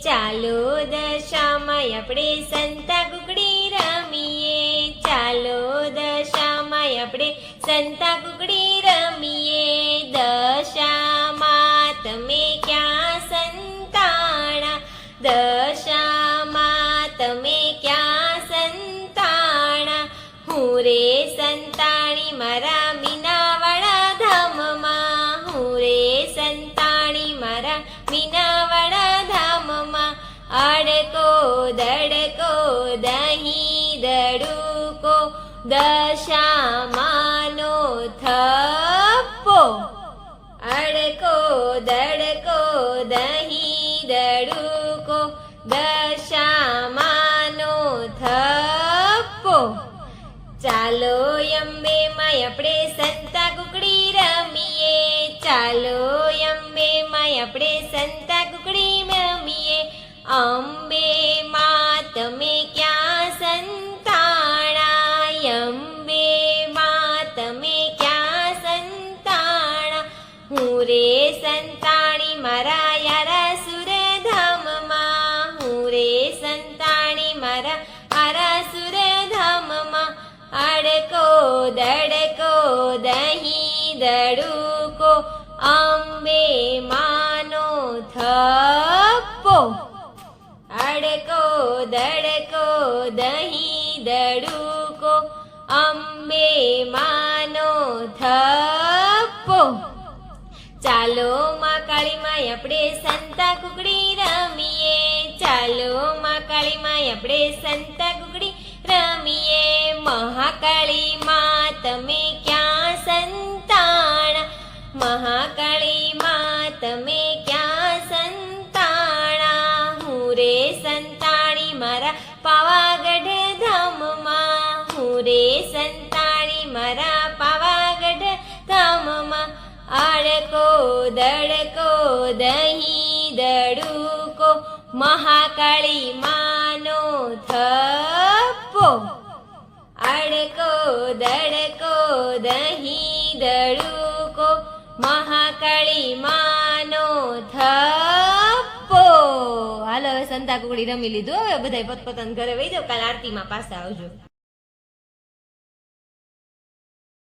ચાલો દશામાં આપણે સંતા કુકડી રમીએ, ચાલો દશામાં આપણે સંતા કુકડી રમીએ. દશામાં તમે ક્યાં સંતાણા, દશામાં તમે ક્યાં સંતાણા. હું રે સંતાણી મારા મીનાવાળા ધામમાં, હું રે સંતાણી મારા મીનાવાળા ધામમાં. અડકો દડકો દહીં દડુકો, દશામાનો થપ્પો. અડકો દડકો દહીં દડુકો, દશામાનો થપ્પો. ચાલો અંબે માય આપણે સંતા કુકડી રમીએ, ચાલો અંબે માય આપણે સંતા કુકડી રમીએ. અંબે માં તમે ક્યાં સંતાણા, અંબે માં તમે ક્યાં સંતાણા. હું રે સંતાણી મારા યારા સુરધામમાં, હું રે સંતાણી મારા આરા સુરધામમાં. અડકો દડકો દહીં દડુકો, અંબે માનો થપ્પો. અડકો દડકો દહીં દડુકો, અંબે માનો થપ્પો. ચાલો માં કાળી માય આપણે સંતા કુકડી રમીએ, ચાલો માં કાળી માય આપણે સંતા કુકડી રમીએ. મહાકાળી માં તમે ક્યાં સંતાણા, મહાકાળી માં તમે ક્યાં સંતાણા. હું રે સંતાણી મારા પાવાગઢ ધામમાં, હું રે સંતાણી મારા પાવાગઢ ધામમાં. અડકો દડકો દહીં દડુકો, મહાકાળી માનો થપ્પો. અડકો દડકો દહીં દડુકો, મહાકાળી માનો થપ્પો. હાલો હવે સંતા કુકડી રમી લીધું, હવે બધાય પોતપોતાના ઘરે વહી જાઓ, કાલ આરતીમાં પાછા આવજો.